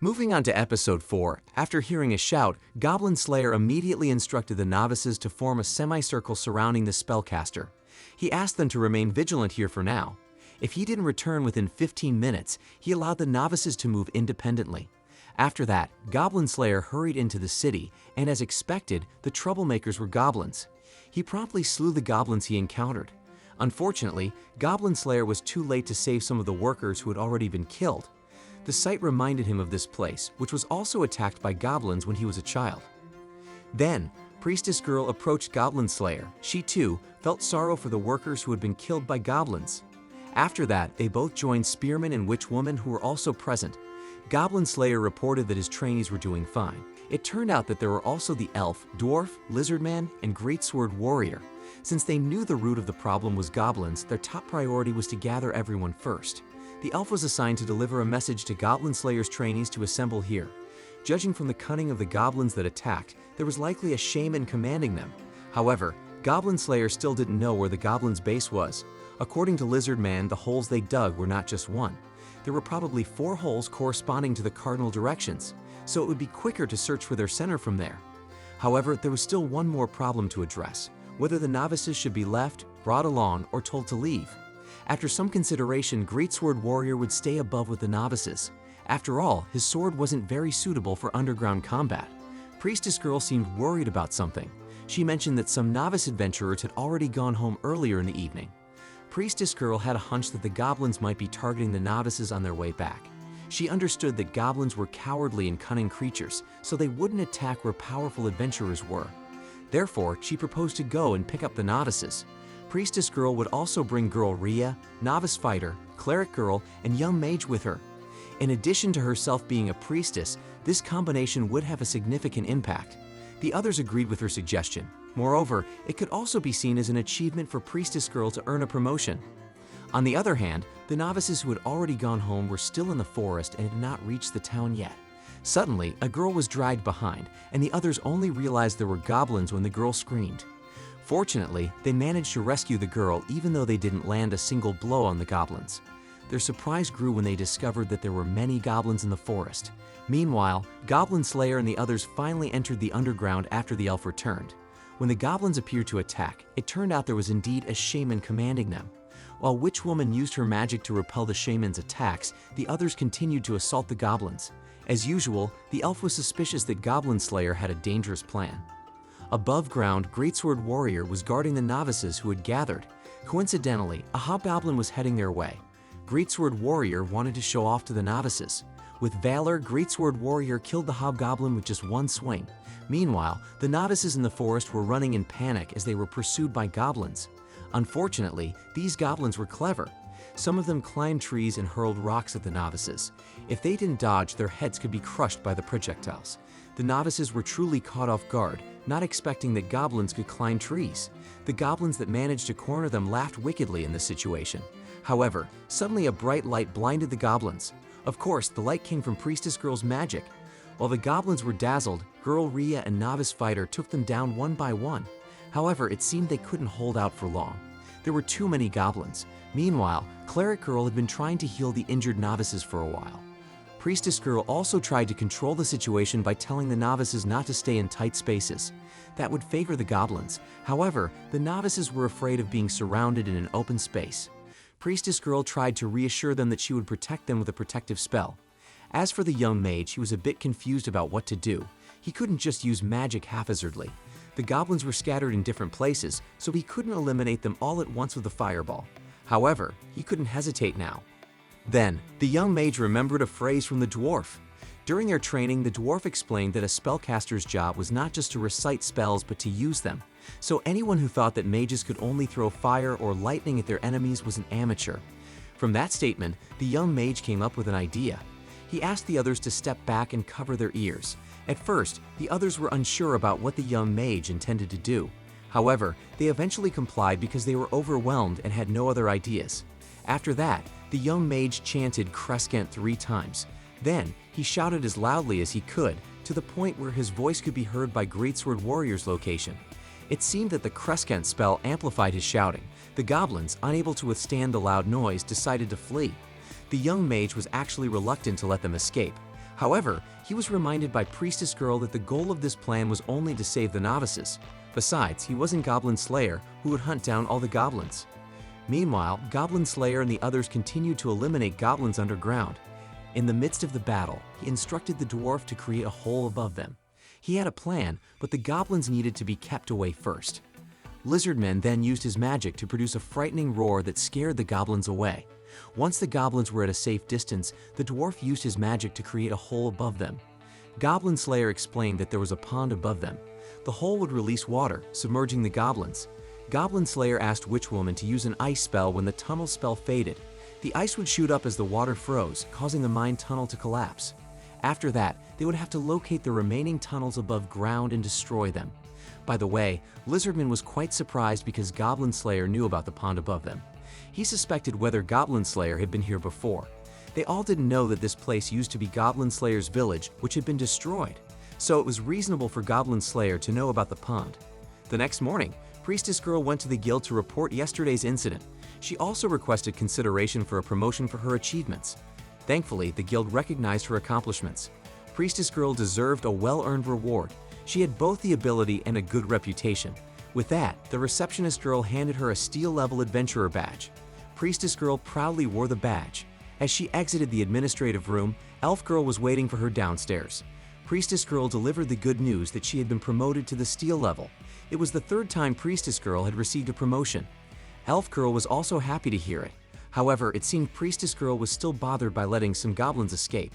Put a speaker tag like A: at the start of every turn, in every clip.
A: Moving on to episode 4, after hearing a shout, Goblin Slayer immediately instructed the novices to form a semicircle surrounding the spellcaster. He asked them to remain vigilant here for now. If he didn't return within 15 minutes, he allowed the novices to move independently. After that, Goblin Slayer hurried into the city, and as expected, the troublemakers were goblins. He promptly slew the goblins he encountered. Unfortunately, Goblin Slayer was too late to save some of the workers who had already been killed. The sight reminded him of this place, which was also attacked by goblins when he was a child. Then, Priestess Girl approached Goblin Slayer. She too felt sorrow for the workers who had been killed by goblins. After that, they both joined Spearman and Witch Woman, who were also present. Goblin Slayer reported that his trainees were doing fine. It turned out that there were also the Elf, Dwarf, Lizardman, and Greatsword Warrior. Since they knew the root of the problem was goblins, their top priority was to gather everyone first. The Elf was assigned to deliver a message to Goblin Slayer's trainees to assemble here. Judging from the cunning of the goblins that attacked, there was likely a shaman commanding them. However, Goblin Slayer still didn't know where the goblins' base was. According to Lizard Man, the holes they dug were not just one. There were probably 4 holes corresponding to the cardinal directions, so it would be quicker to search for their center from there. However, there was still one more problem to address: whether the novices should be left, brought along, or told to leave. After some consideration, Greatsword Warrior would stay above with the novices. After all, his sword wasn't very suitable for underground combat. Priestess Girl seemed worried about something. She mentioned that some novice adventurers had already gone home earlier in the evening. Priestess Girl had a hunch that the goblins might be targeting the novices on their way back. She understood that goblins were cowardly and cunning creatures, so they wouldn't attack where powerful adventurers were. Therefore, she proposed to go and pick up the novices. Priestess Girl would also bring Girl Rhea, Novice Fighter, Cleric Girl, and Young Mage with her. In addition to herself being a priestess, this combination would have a significant impact. The others agreed with her suggestion. Moreover, it could also be seen as an achievement for Priestess Girl to earn a promotion. On the other hand, the novices who had already gone home were still in the forest and had not reached the town yet. Suddenly, a girl was dragged behind, and the others only realized there were goblins when the girl screamed. Fortunately, they managed to rescue the girl even though they didn't land a single blow on the goblins. Their surprise grew when they discovered that there were many goblins in the forest. Meanwhile, Goblin Slayer and the others finally entered the underground after the elf returned. When the goblins appeared to attack, it turned out there was indeed a shaman commanding them. While Witch Woman used her magic to repel the shaman's attacks, the others continued to assault the goblins. As usual, the elf was suspicious that Goblin Slayer had a dangerous plan. Above ground, Greatsword Warrior was guarding the novices who had gathered. Coincidentally, a hobgoblin was heading their way. Greatsword Warrior wanted to show off to the novices. With valor, Greatsword Warrior killed the hobgoblin with just one swing. Meanwhile, the novices in the forest were running in panic as they were pursued by goblins. Unfortunately, these goblins were clever. Some of them climbed trees and hurled rocks at the novices. If they didn't dodge, their heads could be crushed by the projectiles. The novices were truly caught off guard, not expecting that goblins could climb trees. The goblins that managed to corner them laughed wickedly in this situation. However, suddenly a bright light blinded the goblins. Of course, the light came from Priestess Girl's magic. While the goblins were dazzled, Girl Rhea and Novice Fighter took them down one by one. However, it seemed they couldn't hold out for long. There were too many goblins. Meanwhile, Cleric Girl had been trying to heal the injured novices for a while. Priestess Girl also tried to control the situation by telling the novices not to stay in tight spaces. That would favor the goblins. However, the novices were afraid of being surrounded in an open space. Priestess Girl tried to reassure them that she would protect them with a protective spell. As for the young mage, he was a bit confused about what to do. He couldn't just use magic haphazardly. The goblins were scattered in different places, so he couldn't eliminate them all at once with a fireball. However, he couldn't hesitate now. Then, the young mage remembered a phrase from the dwarf. During their training, the dwarf explained that a spellcaster's job was not just to recite spells but to use them. So anyone who thought that mages could only throw fire or lightning at their enemies was an amateur. From that statement, the young mage came up with an idea. He asked the others to step back and cover their ears. At first, the others were unsure about what the young mage intended to do. However, they eventually complied because they were overwhelmed and had no other ideas. After that, the young mage chanted Crescent 3 times. Then, he shouted as loudly as he could, to the point where his voice could be heard by Greatsword Warrior's location. It seemed that the Crescent spell amplified his shouting. The goblins, unable to withstand the loud noise, decided to flee. The young mage was actually reluctant to let them escape. However, he was reminded by Priestess Girl that the goal of this plan was only to save the novices. Besides, he wasn't Goblin Slayer who would hunt down all the goblins. Meanwhile, Goblin Slayer and the others continued to eliminate goblins underground. In the midst of the battle, he instructed the dwarf to create a hole above them. He had a plan, but the goblins needed to be kept away first. Lizardman then used his magic to produce a frightening roar that scared the goblins away. Once the goblins were at a safe distance, the dwarf used his magic to create a hole above them. Goblin Slayer explained that there was a pond above them. The hole would release water, submerging the goblins. Goblin Slayer asked Witchwoman to use an ice spell when the tunnel spell faded. The ice would shoot up as the water froze, causing the mine tunnel to collapse. After that, they would have to locate the remaining tunnels above ground and destroy them. By the way, Lizardman was quite surprised because Goblin Slayer knew about the pond above them. He suspected whether Goblin Slayer had been here before. They all didn't know that this place used to be Goblin Slayer's village, which had been destroyed. So it was reasonable for Goblin Slayer to know about the pond. The next morning, Priestess Girl went to the guild to report yesterday's incident. She also requested consideration for a promotion for her achievements. Thankfully, the guild recognized her accomplishments. Priestess Girl deserved a well-earned reward. She had both the ability and a good reputation. With that, the receptionist girl handed her a steel-level adventurer badge. Priestess Girl proudly wore the badge. As she exited the administrative room, Elf Girl was waiting for her downstairs. Priestess Girl delivered the good news that she had been promoted to the steel level. It was the third time Priestess Girl had received a promotion. Elf Girl was also happy to hear it. However, it seemed Priestess Girl was still bothered by letting some goblins escape.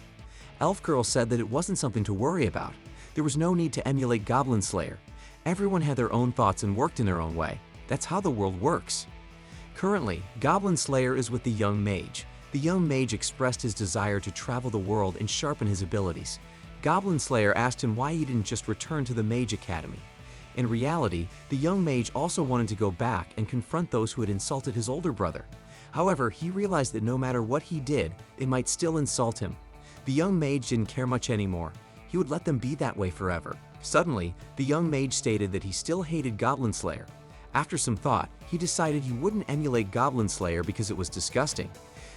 A: Elf Girl said that it wasn't something to worry about. There was no need to emulate Goblin Slayer. Everyone had their own thoughts and worked in their own way. That's how the world works. Currently, Goblin Slayer is with the young mage. The young mage expressed his desire to travel the world and sharpen his abilities. Goblin Slayer asked him why he didn't just return to the Mage Academy. In reality, the young mage also wanted to go back and confront those who had insulted his older brother. However, he realized that no matter what he did, they might still insult him. The young mage didn't care much anymore. He would let them be that way forever. Suddenly, the young mage stated that he still hated Goblin Slayer. After some thought, he decided he wouldn't emulate Goblin Slayer because it was disgusting.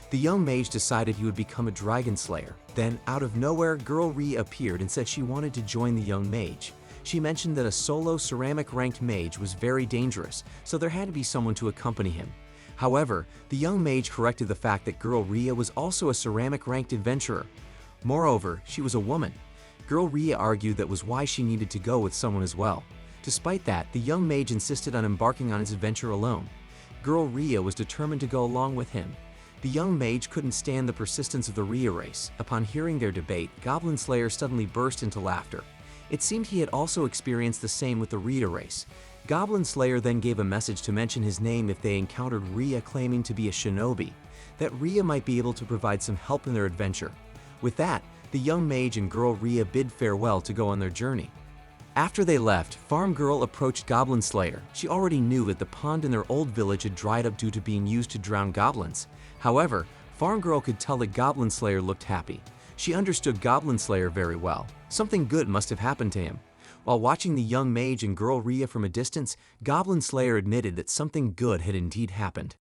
A: The young mage decided he would become a Dragon Slayer. Then, out of nowhere, Girl Rhea appeared and said she wanted to join the young mage. She mentioned that a solo ceramic-ranked mage was very dangerous, so there had to be someone to accompany him. However, the young mage corrected the fact that Girl Rhea was also a ceramic-ranked adventurer. Moreover, she was a woman. Girl Rhea argued that was why she needed to go with someone as well. Despite that, the young mage insisted on embarking on his adventure alone. Girl Rhea was determined to go along with him. The young mage couldn't stand the persistence of the Rhea race. Upon hearing their debate, Goblin Slayer suddenly burst into laughter. It seemed he had also experienced the same with the Rhea race. Goblin Slayer then gave a message to mention his name if they encountered Rhea claiming to be a shinobi, that Rhea might be able to provide some help in their adventure. With that, the young mage and Girl Rhea bid farewell to go on their journey. After they left, Farm Girl approached Goblin Slayer. She already knew that the pond in their old village had dried up due to being used to drown goblins. However, Farm Girl could tell that Goblin Slayer looked happy. She understood Goblin Slayer very well. Something good must have happened to him. While watching the young mage and Girl Rhea from a distance, Goblin Slayer admitted that something good had indeed happened.